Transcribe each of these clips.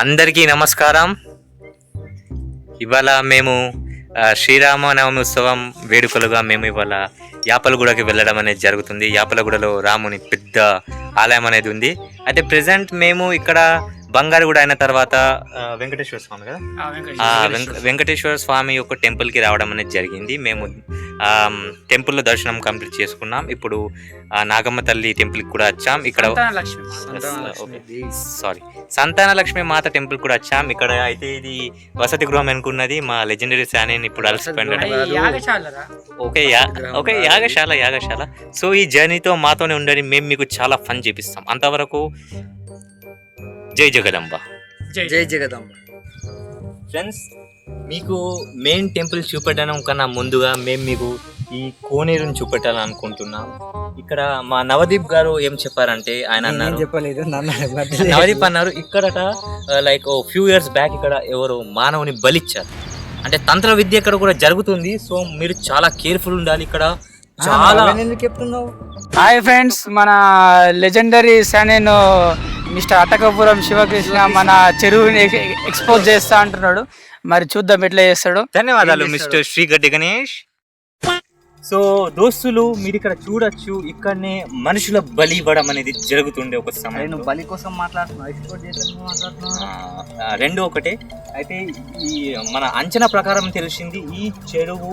అందరికీ నమస్కారం. ఇవాళ మేము శ్రీరామనవమి ఉత్సవం వేడుకలుగా మేము ఇవాళ యాపలగూడకి వెళ్ళడం అనేది జరుగుతుంది. యాపలగూడలో రాముని పెద్ద ఆలయం అనేది ఉంది. అయితే ప్రజెంట్ మేము ఇక్కడ బంగారుగూడ అయిన తర్వాత వెంకటేశ్వర స్వామి కదా, వెంకటేశ్వర స్వామి యొక్క టెంపుల్కి రావడం అనేది జరిగింది. మేము టెంపుల్లో దర్శనం కంప్లీట్ చేసుకున్నాం. ఇప్పుడు నాగమ్మ తల్లి టెంపుల్కి కూడా వచ్చాం. ఇక్కడ సంతాన లక్ష్మి మాత టెంపుల్ కూడా వచ్చాం. ఇక్కడ అయితే ఇది వసతి గృహం అనుకున్నది. మా లెజెండరీ శానిని ఇప్పుడు అలసిపోయిన ఓకే యాగశాల. సో ఈ జర్నీతో మాతోనే ఉండని మేము మీకు చాలా ఫన్ చేపిస్తాం. అంతవరకు జై జగదంబ. జై జగదంబ. ఫ్రెండ్స్, మీకు మెయిన్ టెంపుల్ చూపెట్టడం కన్నా ముందుగా మేము మీకు ఈ కోనేరుని చూపెట్టాలనుకుంటున్నాం. ఇక్కడ మా నవదీప్ గారు ఏం చెప్పారంటే, ఆయన అన్నారు, నవదీప్ అన్నారు ఇక్కడట లైక్ ఫ్యూ ఇయర్స్ బ్యాక్ ఇక్కడ ఎవరు మానవుని బలిచ్చారు. అంటే తంత్ర విద్య ఇక్కడ కూడా జరుగుతుంది. సో మీరు చాలా కేర్ఫుల్ ఉండాలి. ఇక్కడ చాలా హాయ్ ఫ్రెండ్స్, మన లెజెండరీ శానిన్ మిస్టర్ అటకపురం శివకృష్ణ మన చెరువుని ఎక్స్పోజ్ చేస్తా అంటున్నాడు. మరి చూద్దాం ఎట్లా చేస్తాడు. ధన్యవాదాలు మిస్టర్ శ్రీగడ్డి గణేష్. సో దోస్తులు, మీరు ఇక్కడ చూడొచ్చు, ఇక్కడనే మనుషుల బలి ఇవ్వడం అనేది జరుగుతుండే ఒక సమయం. బలి కోసం మాట్లాడుతున్నా, రెండు ఒకటే. అయితే ఈ మన అంచనా ప్రకారం తెలిసింది ఈ చెరువు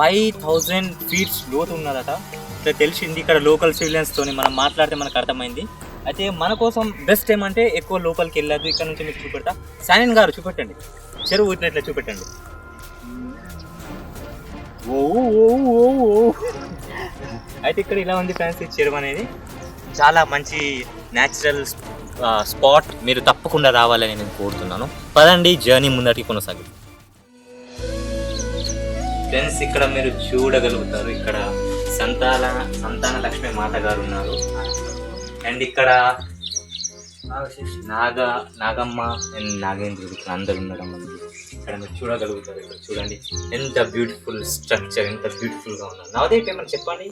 5000 feet లోతు ఉన్నదట. ఇట్లా తెలిసింది. ఇక్కడ లోకల్ సివిలియన్స్ తోని మనం మాట్లాడితే మనకు అర్థమైంది. అయితే మన కోసం బెస్ట్ ఏమంటే ఎక్కువ లోపలికి వెళ్ళదు. ఇక్కడ నుంచి మీకు చూపెడతా. శానిన్ గారు చూపెట్టండి, చెరువు ఇట్లా చూపెట్టండి. అయితే ఇక్కడ ఇలా ఉంది ఫ్రెండ్స్, ఈ చెరువు అనేది చాలా మంచి న్యాచురల్ స్పాట్. మీరు తప్పకుండా రావాలని నేను కోరుతున్నాను. పదండి, జర్నీ ముందటికి కొనసాగి. ఫ్రెండ్స్, ఇక్కడ మీరు చూడగలుగుతారు, ఇక్కడ సంతాన లక్ష్మి మాత గారు ఉన్నారు. అండ్ ఇక్కడ నాగమ్మ అండ్ నాగేంద్రుడు ఇక్కడ అందరు ఉండడం అనేది ఇక్కడ మీరు చూడగలుగుతారు. ఇక్కడ చూడండి ఎంత బ్యూటిఫుల్ స్ట్రక్చర్, ఎంత బ్యూటిఫుల్ గా ఉన్నారు. నవదీప్ ఏమని చెప్పండి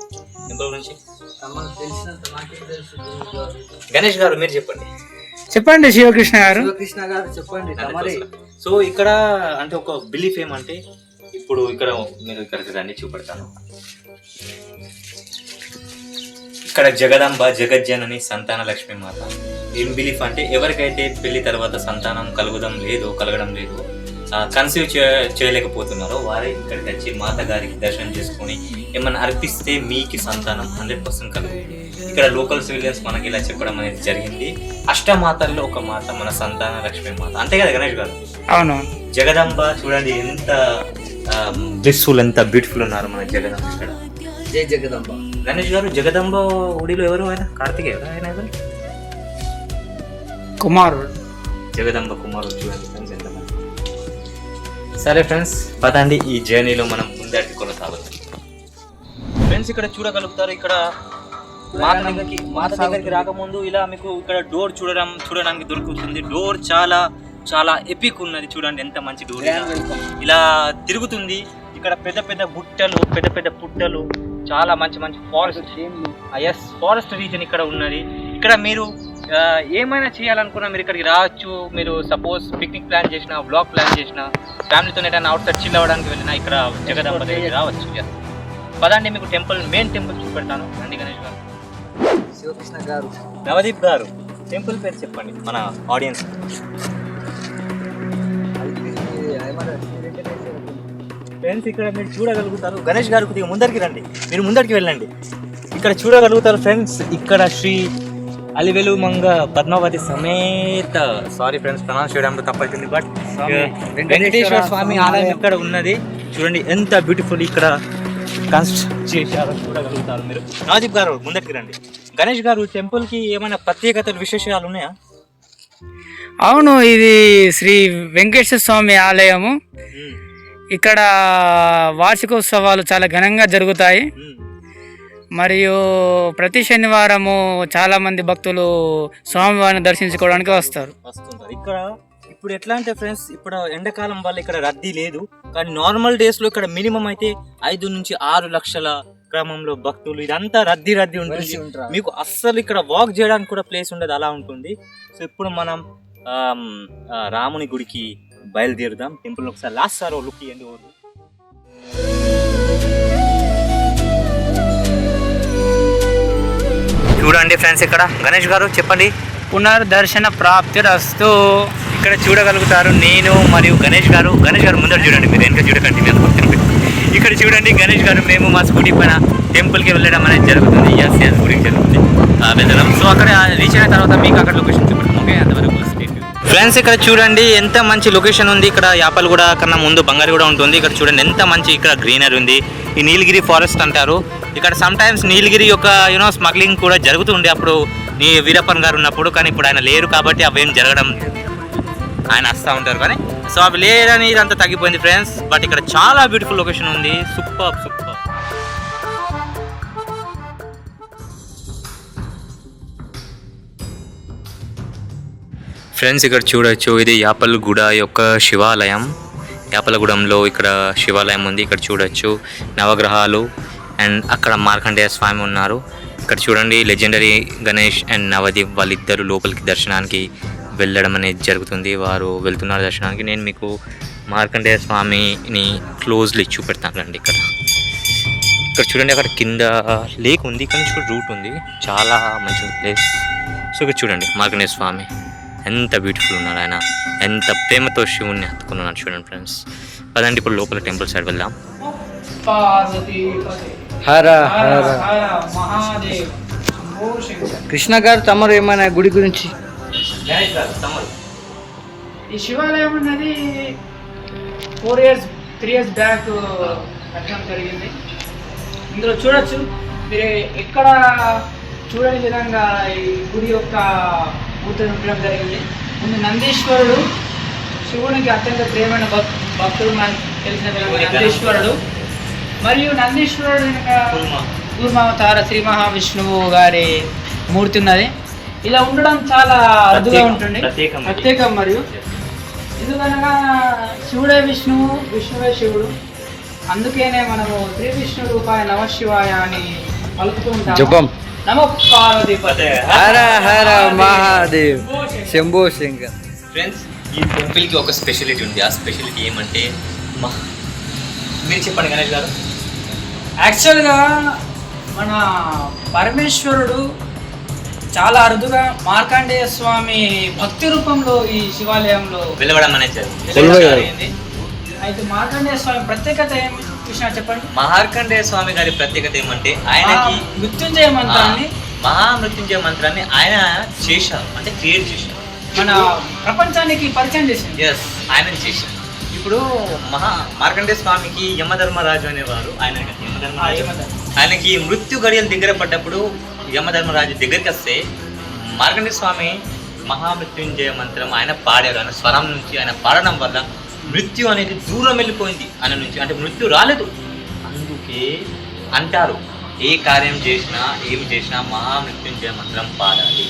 టెంపుల్ గురించి. గణేష్ గారు మీరు చెప్పండి శివకృష్ణ గారు చెప్పండి. సో ఇక్కడ అంటే ఒక బిలీఫ్ ఏమంటే, ఇప్పుడు ఇక్కడ మీరు ఇక్కడికి రండి, చూపెడతాను. ఇక్కడ జగదంబ జగజ్జనని సంతాన లక్ష్మి మాత. ఏం బిలీఫ్ అంటే, ఎవరికైతే పెళ్లి తర్వాత సంతానం కలగడం లేదు, కన్సీవ్ చేయలేకపోతున్నారో వారే ఇక్కడికి వచ్చి మాత గారికి దర్శనం చేసుకొని ఏమన్నా అర్పిస్తే మీకు సంతానం 100% కలుగుతుంది. ఇక్కడ లోకల్ సివిలియన్స్ మనకి ఇలా చెప్పడం అనేది జరిగింది. అష్టమాతల్లో ఒక మాత మన సంతాన లక్ష్మి మాత, అంతే కదా గణేష్ గారు? అవును. జగదంబ చూడండి ఎంత బ్లిస్ఫుల్, ఎంత బ్యూటిఫుల్ ఉన్నారు మన జగదంబ ఇక్కడ. జై జగదంబ. గణేష్ గారు, జగదంబ ఒడిలో ఎవరు ఆయన? కార్తికేయ ఆయన ఎవరు? కుమారుడు. జగదంబ కుమారుడు. చూడండి ఫ్రెండ్స్ ఎంతమంది. సరే ఫ్రెండ్స్, పదండి ఈ జర్నీలో మనం ముందరికి కొనసాగుతాం. ఫ్రెండ్స్, ఇక్కడ చూడగలుగుతారు, ఇక్కడ మాత దగ్గరికి రాకముందు ఇలా మీకు ఇక్కడ డోర్ చూడడానికి దొరుకుతుంది. డోర్ చాలా చాలా ఎపిక్ ఉన్నది. చూడండి ఎంత మంచి డోర్, ఇలా తిరుగుతుంది. ఇక్కడ పెద్ద పెద్ద గుట్టలు, పెద్ద పెద్ద పుట్టలు, చాలా మంచి మంచి ఫారెస్ట్ రీజన్ ఇక్కడ ఉన్నది. ఇక్కడ మీరు ఏమైనా చేయాలనుకున్నా మీరు ఇక్కడికి రావచ్చు. మీరు సపోజ్ పిక్నిక్ ప్లాన్ చేసినా, బ్లాగ్ ప్లాన్ చేసినా, ఫ్యామిలీతో ఏదైనా అవుట్ సైడ్ చిల్ అవ్వడానికి వెళ్ళినా ఇక్కడ జగదంబ దగ్గరికి రావచ్చు. పదండి, మీకు మెయిన్ టెంపుల్ చూపెడతాను. రండి గణేష్ గారు. శివకృష్ణ గారు, నవదీప్ గారు, టెంపుల్ పేరు చెప్పండి మన ఆడియన్స్. ఫ్రెండ్స్, ఇక్కడ మీరు చూడగలుగుతారు. గణేష్ గారు కొద్దిగా ముందరికి రండి, మీరు ముందరికి వెళ్ళండి. ఇక్కడ చూడగలుగుతారు ఫ్రెండ్స్, ఇక్కడ శ్రీ అలివెలు మంగ పద్మావతి సమేత, సారీ ఫ్రెండ్స్ ప్రొనౌన్స్ చేయడంలో తప్పైతుంది, బట్ వెంకటేశ్వర స్వామి ఆలయం ఇక్కడ ఉన్నది. చూడండి ఎంత బ్యూటిఫుల్ ఇక్కడ కన్స్ట్రక్ట్ చేశారో చూడగలుగుతారు మీరు. నవదీప్ గారు ముందరికి రండి. గణేష్ గారు, టెంపుల్ కి ఏమైనా ప్రత్యేకతలు, విశేషాలు ఉన్నాయా? అవును, ఇది శ్రీ వెంకటేశ్వర స్వామి ఆలయము. ఇక్కడ వార్షికోత్సవాలు చాలా ఘనంగా జరుగుతాయి. మరియు ప్రతి శనివారము చాలా మంది భక్తులు స్వామివారిని దర్శించుకోవడానికి వస్తుంటారు. ఇక్కడ ఇప్పుడు ఎట్లా అంటే ఫ్రెండ్స్, ఇప్పుడు ఎండాకాలం వల్ల ఇక్కడ రద్దీ లేదు, కానీ నార్మల్ డేస్ లో ఇక్కడ మినిమం అయితే 5 నుంచి 6 లక్షల క్రమంలో భక్తులు, ఇదంతా రద్దీ ఉంటుంది. మీకు అస్సలు ఇక్కడ వాక్ చేయడానికి కూడా ప్లేస్ ఉండదు, అలా ఉంటుంది. సో ఇప్పుడు మనం రాముని గుడికి బయలుదేరుదాం. టెంపుల్ ఒకసారి లాస్ట్ సార్ లుక్ ఇవ్వండి. చూడండి ఫ్రెండ్స్, ఇక్కడ గణేష్ గారు చెప్పండి. పునర్దర్శన ప్రాప్తిరస్తు. ఇక్కడ చూడగలుగుతారు నేను మరియు గణేష్ గారు ముందర చూడండి, మీరు వెనక చూడకండి. ఇక్కడ చూడండి గణేష్ గారు మేము మా స్కూటీ పైన టెంపుల్కి వెళ్ళడం అనేది జరుగుతుంది. ఎస్ గుడికి జరుగుతుంది వెళ్ళడం. సో అక్కడ రీచ్ అయిన తర్వాత మీకు అక్కడ లొకేషన్ చూపెడతాం. ఓకే, అంతవరకు ఫ్రెండ్స్ ఇక్కడ చూడండి ఎంత మంచి లొకేషన్ ఉంది. ఇక్కడ యాపలగూడ కన్నా ముందు బంగారుగూడ ఉంటుంది. ఇక్కడ చూడండి ఎంత మంచి ఇక్కడ గ్రీనరీ ఉంది. ఈ నీలగిరి ఫారెస్ట్ అంటారు. ఇక్కడ సమ్ టైమ్స్ నీలగిరి యొక్క స్మగ్లింగ్ కూడా జరుగుతుంది అప్పుడు వీరప్పన్ గారు ఉన్నప్పుడు. కానీ ఇప్పుడు ఆయన లేరు కాబట్టి అవేం జరగడం, ఆయన వస్తూ ఉంటారు కానీ. సో అవి లేదని ఇదంతా తగ్గిపోయింది ఫ్రెండ్స్. బట్ ఇక్కడ చాలా బ్యూటిఫుల్ లొకేషన్ ఉంది. సూపర్. ఫ్రెండ్స్ ఇక్కడ చూడొచ్చు, ఇది యాపలగూడ యొక్క శివాలయం. యాపలగూడెంలో ఇక్కడ శివాలయం ఉంది. ఇక్కడ చూడొచ్చు నవగ్రహాలు అండ్ అక్కడ మార్కండేయ స్వామి ఉన్నారు. ఇక్కడ చూడండి లెజెండరీ గణేష్ అండ్ నవదీప్ వాళ్ళిద్దరు లోపలికి దర్శనానికి వెళ్ళడం అనేది జరుగుతుంది. వారు వెళ్తున్నారు దర్శనానికి. నేను మీకు మార్కండేయ స్వామిని క్లోజ్లీ చూపెడతాను రండి. ఇక్కడ చూడండి, అక్కడ కింద లేక్ ఉంది కానీ రూట్ ఉంది. చాలా మంచి ప్లేస్. సో ఇక్కడ చూడండి మార్కండేయ స్వామి ఎంత బ్యూటిఫుల్ ఉన్నారు. ఆయన ఎంత ప్రేమతో శివుణ్ణి హత్తుకున్నారు చూడండి ఫ్రెండ్స్. పదండి ఇప్పుడు లోపల టెంపుల్ సైడ్ వెళ్దాం. హర హర మహాదేవ్. కృష్ణ గారు తమరు ఏమైనా గుడి గురించి? ఈ శివాలయం అన్నది 3 years బ్యాక్ కట్టడం జరిగింది. ఇందులో చూడొచ్చు మీరు ఎక్కడ చూడని విధంగా ఈ గుడి యొక్క మూర్తిని ఉండడం జరిగింది. ముందు నందీశ్వరుడు శివునికి అత్యంత ప్రియమైన భక్తుడు మనకు తెలిసిన విధంగా నందీశ్వరుడు. మరియు నందీశ్వరుడు కూర్మావతార శ్రీ మహావిష్ణువు గారి మూర్తి ఉన్నది. ఇలా ఉండడం చాలా అరుదుగా ఉంటుంది, ప్రత్యేకం. మరియు ఎందుకనగా శివుడే విష్ణువు, విష్ణువే శివుడు. అందుకేనే మనము శ్రీ విష్ణు రూపాయ నమశివాయ అని పలుకుతూ ఉంటాం. నమో పార్వతీపతే హర హర మహాదేవ్ శంభో శంకర్. ఫ్రెండ్స్ ఈ టెంపుల్కి ఒక స్పెషాలిటీ ఉంది. ఆ స్పెషాలిటీ ఏమంటే మీరు చెప్పండి గణేష్ గారు. యాక్చువల్గా మన పరమేశ్వరుడు చాలా అరుదుగా మార్కండేయ స్వామి భక్తి రూపంలో ఈ శివాలయంలో వెలవడం అనేది జరిగింది. అయితే మార్కండేయ స్వామి ప్రత్యేకత ఏమి కృష్ణ చెప్పండి. మార్కండేయ స్వామి గారి ప్రత్యేకత ఏమంటే ఆయనకి మృత్యుంజయ మంత్రాన్ని, మహామృత్యుంజయ మంత్రాన్ని ఆయన చేశారు, అంటే క్రియేట్ చేశారు, మన ప్రపంచానికి పరిచయం చేసింది. ఎస్ ఆయన చేశారు. ఇప్పుడు మార్కండేయ స్వామికి యమధర్మరాజు అనేవారు. ఆయనకి మృత్యు గడియలు దగ్గర పడ్డప్పుడు యమధర్మరాజు దగ్గరికి వస్తే మార్కండేయ స్వామి మహామృత్యుంజయ మంత్రం ఆయన పాడారు. ఆయన స్వరం నుంచి ఆయన పాడడం వల్ల మృత్యు అనేది దూరం వెళ్ళిపోయింది ఆయన నుంచి, అంటే మృత్యు రాలేదు. అందుకే అంటారు ఏ కార్యం చేసినా ఏమి చేసినా మహామృత్యుంజయ మంత్రం పాడాలి.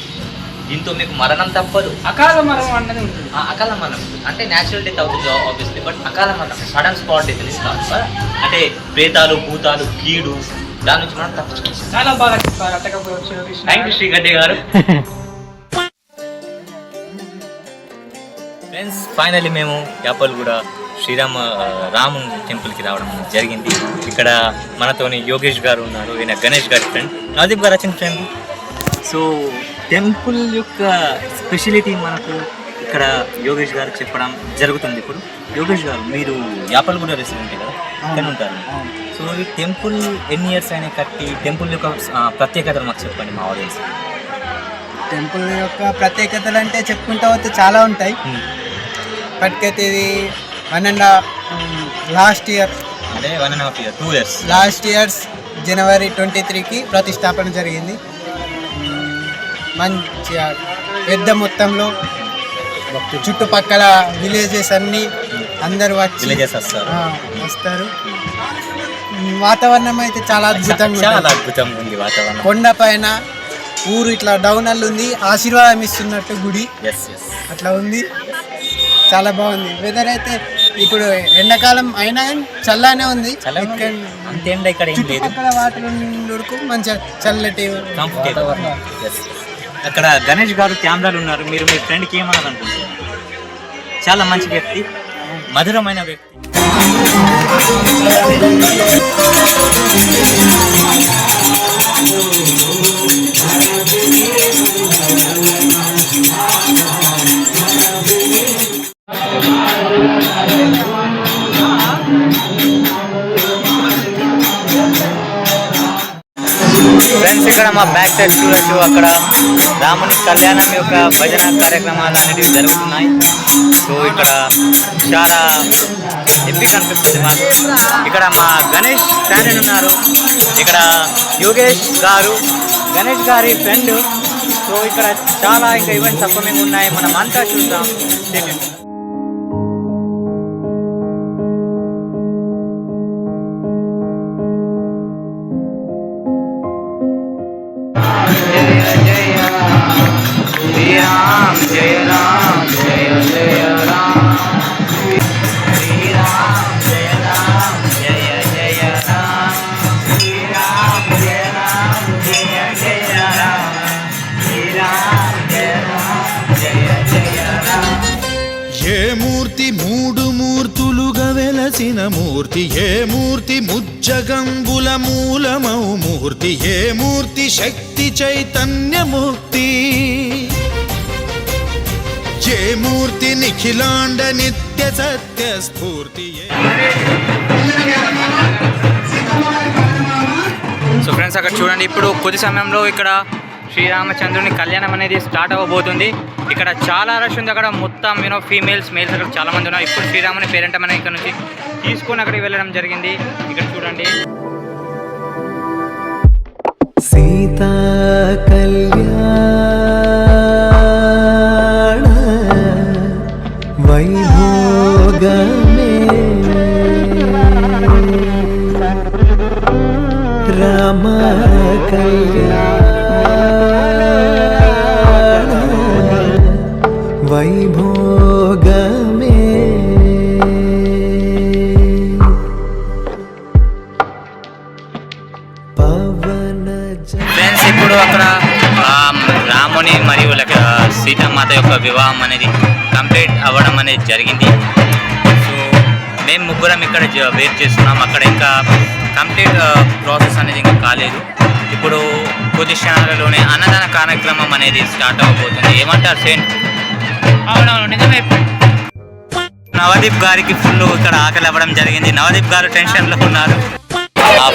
దీంతో మీకు మరణం తప్పదు. అకాల మరణం అనేది ఉంటుంది. అకాల మరణం అంటే న్యాచురల్ డెత్ అవుతుంది ఆబ్వియస్లీ, బట్ అకాల మరణం సడన్ స్పాట్ డెత్ కాదు. అంటే ప్రేతాలు భూతాలు కీడు దాని నుంచి మనం తప్పించుకోవచ్చు. చాలా బాగా చెప్పారు. థ్యాంక్ యూ శ్రీగడ్డి గారు. ఫ్రెండ్స్ ఫైనల్లీ మేము యాపలగూడ రాముని టెంపుల్కి రావడం జరిగింది. ఇక్కడ మనతోని యోగేష్ గారు ఉన్నారు, ఈయన గణేష్ గారి ఫ్రెండ్, నవదీప్ గారు వచ్చిన ఫ్రెండ్. సో టెంపుల్ యొక్క స్పెషాలిటీ మనకు ఇక్కడ యోగేష్ గారు చెప్పడం జరుగుతుంది. ఇప్పుడు యోగేష్ గారు మీరు యాపలగూడ రెసిడెంట్ కదా, ఇక్కడ ఉంటారు. సో ఈ టెంపుల్ ఎన్ని ఇయర్స్ అయినా కట్టి టెంపుల్ యొక్క ప్రత్యేకతలు మాకు చెప్పండి మా ఆడియన్స్. టెంపుల్ యొక్క ప్రత్యేకతలు అంటే చెప్పుకుంటా వస్తే చాలా ఉంటాయి. ఇప్పటికైతే ఇది 1.5 లాస్ట్ ఇయర్, అంటే 1.5 years 2 years last years January 23కి ప్రతిష్టాపన జరిగింది. మంచిగా పెద్ద మొత్తంలో చుట్టుపక్కల విలేజెస్ అన్నీ అందరూ వచ్చి వస్తారు. వాతావరణం అయితే చాలా అద్భుతంగా ఉంది. వాతావరణం కొండ పైన ఊరు ఇట్లా డౌన్ అల్లు ఉంది, ఆశీర్వాదం ఇస్తున్నట్టు గుడి అట్లా ఉంది. చాలా బాగుంది. వెదర్ అయితే ఇప్పుడు ఎండాకాలం అయినా కానీ చల్లనే ఉంది. చుట్టుపక్కల వాటర్ వరకు మంచిగా చల్లటి అక్కడ గణేష్ గారు కెమెరాలు ఉన్నారు. మీరు మీ ఫ్రెండ్కి ఏమనాలనుకుంటున్నారు? చాలా మంచి వ్యక్తి, మధురమైన వ్యక్తి. ఫ్రెండ్స్ ఇక్కడ మా బ్యాక్ సైడ్ చూడొచ్చు, అక్కడ రాముని కళ్యాణం యొక్క భజన కార్యక్రమాలు అనేవి జరుగుతున్నాయి. సో ఇక్కడ చాలా ఎపిక్ అనిపిస్తుంది మాకు. ఇక్కడ మా గణేష్ ఫ్యాన్ ఉన్నారు, ఇక్కడ యోగేష్ గారు గణేష్ గారి ఫ్రెండ్. సో ఇక్కడ చాలా ఇంకా ఈవెంట్స్ అప్కమింగ్ ఉన్నాయి, మనం అంతా చూద్దాం. శ్రీరామ్ జయ రామ్ జయ జయ రామ్, శ్రీరామ్ జయ రామ్ జయ జయ రామ్, శ్రీరామ్ జయ రామ్ జయ జయ రామ్, శ్రీరామ్ జయ రామ్ జయ జయ రామ్. ఏ మూర్తి మూడు మూర్తులుగా వెలసిన మూర్తి, ఏ మూర్తి ముజ్జగంబుల మూలమౌ మూర్తి, ఏ మూర్తి శక్తి చైతన్య ముక్తి, ఏ మూర్తి నిఖిలాండ నిత్య సత్య స్ఫూర్తి. సో ఫ్రెండ్స్ అక్కడ చూడండి, ఇప్పుడు కొద్ది సమయంలో ఇక్కడ శ్రీరామచంద్రుని కళ్యాణం అనేది స్టార్ట్ అవ్వబోతుంది. ఇక్కడ చాలా రష్ ఉంది, అక్కడ మొత్తం ఫీమేల్స్ మేల్స్ అక్కడ చాలా మంది ఉన్నారు. ఇప్పుడు శ్రీరాముని పేరెంట్ అనేది ఇక్కడ నుంచి తీసుకొని అక్కడికి వెళ్ళడం జరిగింది. ఇక్కడ చూడండి, సీతా కళ్యాణ వైభోగమే రామ కళ్యాణ వైభోగమే. ఫ్రెండ్స్ ఇప్పుడు అక్కడ రాముని మరియు సీతామాత యొక్క వివాహం అనేది కంప్లీట్ అవ్వడం అనేది జరిగింది. సో మేము ముగ్గురం ఇక్కడ వెయిట్ చేస్తున్నాం. అక్కడ ఇంకా కంప్లీట్ ప్రాసెస్ అనేది ఇంకా కాలేదు. ఇప్పుడు కొద్ది క్షణాలలోనే అన్నదాన కార్యక్రమం అనేది స్టార్ట్ అవ్వబోతుంది. ఏమంటారు సేన్? అవునవును, నిజమే. నవదీప్ గారికి ఫుల్ ఇక్కడ ఆకలి అవ్వడం జరిగింది. నవదీప్ గారు టెన్షన్లో ఉన్నారు.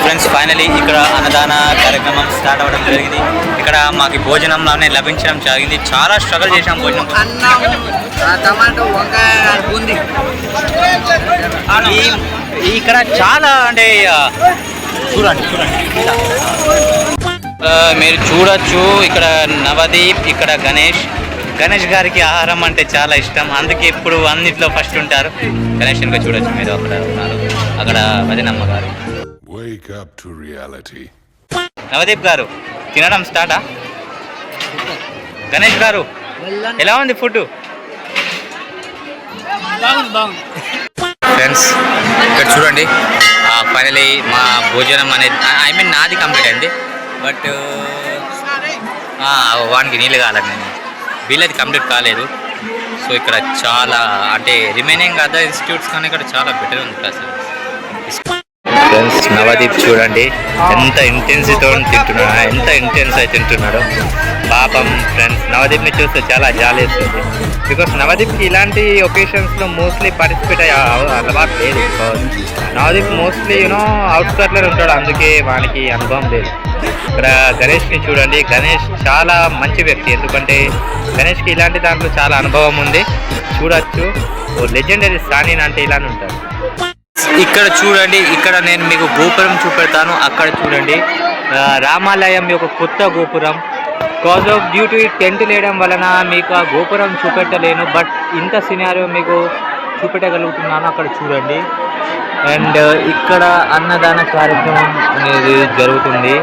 ఫ్రెండ్స్ ఫైనలీ ఇక్కడ అన్నదాన కార్యక్రమం స్టార్ట్ అవ్వడం జరిగింది. ఇక్కడ మాకు భోజనంలోనే లభించడం జరిగింది. చాలా స్ట్రగుల్ చేసాం భోజనం. ఇక్కడ చాలా అంటే చూడండి మీరు చూడొచ్చు. ఇక్కడ నవదీప్, ఇక్కడ గణేష్ గారికి ఆహారం అంటే చాలా ఇష్టం, అందుకే ఇప్పుడు అన్నిట్లో ఫస్ట్ ఉంటారు. గణేష్ ఇంకా చూడొచ్చు మీరు, అక్కడ ఉన్నారు. అక్కడ వదినమ్మ గారు. Wake up to reality. Navdeep గారు తినడం స్టార్టా? గణేష్ గారు ఎలా ఉంది ఫుడ్? ఫ్రెండ్స్ ఇక్కడ చూడండి, ఫైనలీ మా భోజనం అనేది నాది కంప్లీట్ అయింది. బట్ వానికి నీళ్ళు కాలేదు, వీళ్ళది కంప్లీట్ కాలేదు. సో ఇక్కడ చాలా అంటే రిమైనింగ్ అదర్ ఇన్స్టిట్యూట్స్ కానీ ఇక్కడ చాలా బెటర్ ఉంది అసలు. ఫ్రెండ్స్ నవదీప్ చూడండి ఎంత ఇంటెన్సిటీతో తింటున్నాడు, ఎంత ఇంటెన్స్ అయితే తింటున్నాడు. పాపం ఫ్రెండ్స్ నవదీప్ని చూస్తే చాలా జాలి వేస్తుంది. బికాస్ నవదీప్కి ఇలాంటి ఒకేషన్స్లో మోస్ట్లీ పార్టిసిపేట్ అయ్యే అలవాటు లేదు. బికాస్ నవదీప్ మోస్ట్లీ అవుట్స్కర్ట్లో ఉంటాడు, అందుకే వానికి అనుభవం లేదు. ఇక్కడ గణేష్ని చూడండి, గణేష్ చాలా మంచి వ్యక్తి, ఎందుకంటే గణేష్కి ఇలాంటి దాంట్లో చాలా అనుభవం ఉంది. చూడొచ్చు లెజెండరీ సాని అంటే ఇలానే ఉంటారు. ఇక్కడ చూడండి, ఇక్కడ నేను మీకు గోపురం చూపెడతాను. అక్కడ చూడండి రామాలయం యొక్క కొత్త గోపురం. Cause of due to tent లేయడం వలన మీకు ఆ గోపురం చూపెట్టలేను, బట్ ఇంత సినారియో మీకు చూపెట్టగలుగుతున్నాను. అక్కడ చూడండి. అండ్ ఇక్కడ అన్నదాన కార్యక్రమం అనేది జరుగుతుంది.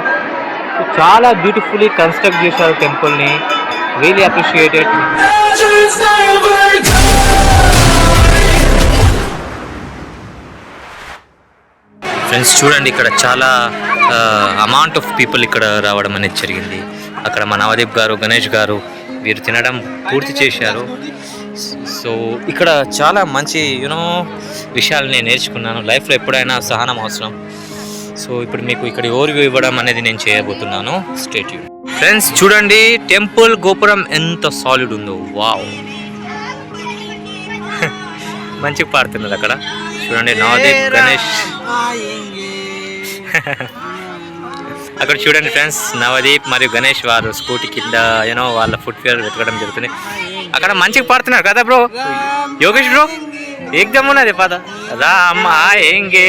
చాలా బ్యూటిఫుల్లీ కన్స్ట్రక్ట్ చేశారు టెంపుల్ని. Really appreciated. ఫ్రెండ్స్ చూడండి, ఇక్కడ చాలా అమౌంట్ ఆఫ్ పీపుల్ ఇక్కడ రావడం అనేది జరిగింది. అక్కడ మా నవదీప్ గారు, గణేష్ గారు వీరు తినడం పూర్తి చేశారు. సో ఇక్కడ చాలా మంచి విషయాలు నేను నేర్చుకున్నాను. లైఫ్లో ఎప్పుడైనా సహనం అవసరం. సో ఇప్పుడు మీకు ఇక్కడ ఓవర్వ్యూ ఇవ్వడం అనేది నేను చేయబోతున్నాను. Stay tune. ఫ్రెండ్స్ చూడండి, టెంపుల్ గోపురం ఎంత సాలిడ్ ఉందో. వావ్, మంచిగా పాడుతున్నారు అక్కడ. చూడండి, నవదీప్, గణేష్. అక్కడ చూడండి ఫ్రెండ్స్, నవదీప్ మరియు గణేష్ వారు స్కూటీ కింద వాళ్ళ ఫుట్వేర్ వెతకడం జరుగుతుంది. అక్కడ మంచిగా పాడుతున్నారు కదా బ్రో. యోగేష్ బ్రో ఏకదమ్ ఉన్నది పద. రామ్ ఆయేంగే.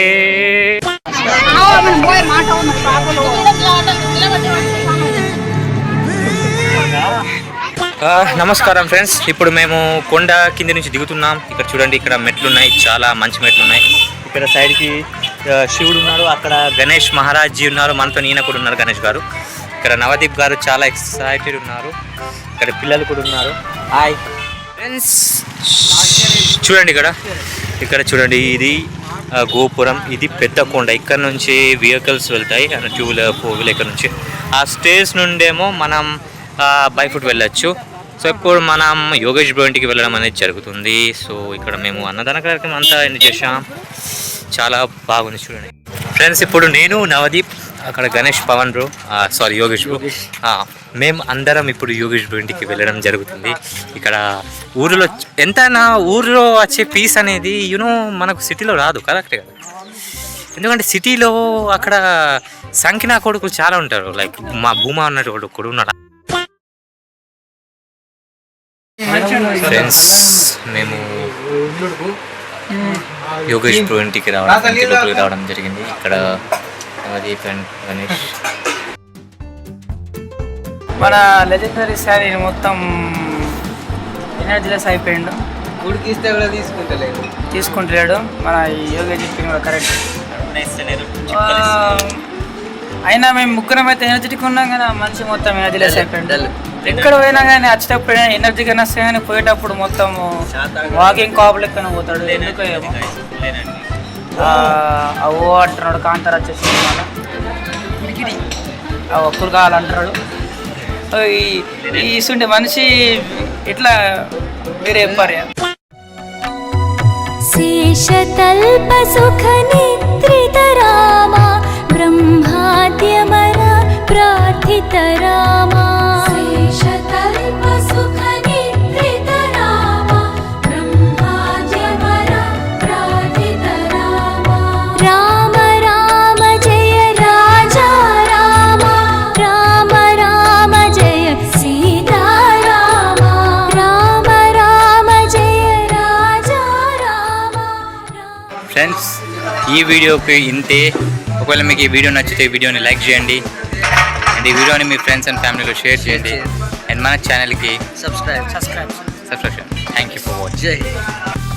నమస్కారం ఫ్రెండ్స్, ఇప్పుడు మేము కొండ కింద నుంచి దిగుతున్నాం. ఇక్కడ చూడండి, ఇక్కడ మెట్లు ఉన్నాయి, చాలా మంచి మెట్లు ఉన్నాయి. ఇక్కడ సైడ్కి శివుడు ఉన్నారు, అక్కడ గణేష్ మహారాజ్ జీ ఉన్నారు, మనతో ఈయన కూడా ఉన్నారు గణేష్ గారు. ఇక్కడ నవదీప్ గారు చాలా ఎక్సైటెడ్ ఉన్నారు. ఇక్కడ పిల్లలు కూడా ఉన్నారు. హాయ్ ఫ్రెండ్స్, చూడండి ఇక్కడ చూడండి, ఇది గోపురం. ఇది పెద్ద కొండ. ఇక్కడ నుంచి వెహికల్స్ వెళ్తాయి, 2 వీలర్ 4 వీలర్. ఇక్కడ నుంచి ఆ స్టేజ్ నుండేమో మనం బై ఫుట్ వెళ్ళొచ్చు. సో ఇప్పుడు మనం యోగేష్ బ్రో ఇంటికి వెళ్ళడం అనేది జరుగుతుంది. సో ఇక్కడ మేము అన్నదాన కార్యక్రమం అంతా ఎండ్ చేసాం. చాలా బాగుంది చూడండి ఫ్రెండ్స్. ఇప్పుడు నేను, నవదీప్, అక్కడ Ganesh, Pawan bro, sorry Yogesh bro, మేము అందరం ఇప్పుడు యోగేష్ బ్రో ఇంటికి వెళ్ళడం జరుగుతుంది. ఇక్కడ ఊరిలో ఎంతైనా ఊరిలో వచ్చే పీస్ అనేది మనకు సిటీలో రాదు. కరెక్టే కదా, ఎందుకంటే సిటీలో అక్కడ సంఖ్యనా కొడుకులు చాలా ఉంటారు. లైక్ మా భూమా అన్నట్టు ఒకడు ఉన్నాడు. ఫ్రెండ్స్, మేము యోగేష్ బ్రో ఇంటికి రావడం జరిగింది. ఇక్కడ నవదీప్ అండ్ గణేష్. మన లెజెండరీ శారీ మొత్తం ఎనర్జీలెస్ అయిపోయిండు. ఉడికిస్తే కూడా తీసుకుంటలేడు. మన యోగా చెప్పింది కూడా కరెక్ట్. అయినా మేము ముగ్గురం అయితే ఎనర్జెటిక్ ఉన్నాం కదా, మనిషి మొత్తం ఎనర్జీలెస్ అయిపోయిండు. ఎక్కడ పోయినా కానీ వచ్చేటప్పుడు ఎనర్జీగా వస్తే కానీ పోయేటప్పుడు మొత్తం వాకింగ్ కాపు లెక్కన పోతాడు. ఎందుకో ఏమో ఓ అంటున్నాడు. కాంతారా వచ్చేసి ఒక్కరు కావాలంటున్నాడు. ఇసుండే మనిషి ఇట్లా వేరే చెప్పారు. శేషతల్ప సుఖ నిద్రిత రామ బ్రహ్మాద్యమర ప్రార్థిత రామ. శేషతల్ప సుఖ నిద్రిత రామ బ్రహ్మాద్యమర ప్రార్థిత రామ. రామ రామ జయ రాజా రామ. రామ రామ జయ సీతా రామ. రామ రామ జయ రాజా రామ. ఫ్రెండ్స్, ఈ వీడియోకి ఇంతే. ఒకవేళ మీకు ఈ వీడియో నచ్చితే ఈ వీడియోని లైక్ చేయండి అండ్ ఈ వీడియోని మీ ఫ్రెండ్స్ అండ్ ఫ్యామిలీలో షేర్ చేయండి అండ్ మన ఛానల్కి subscribe. Thank you for watching.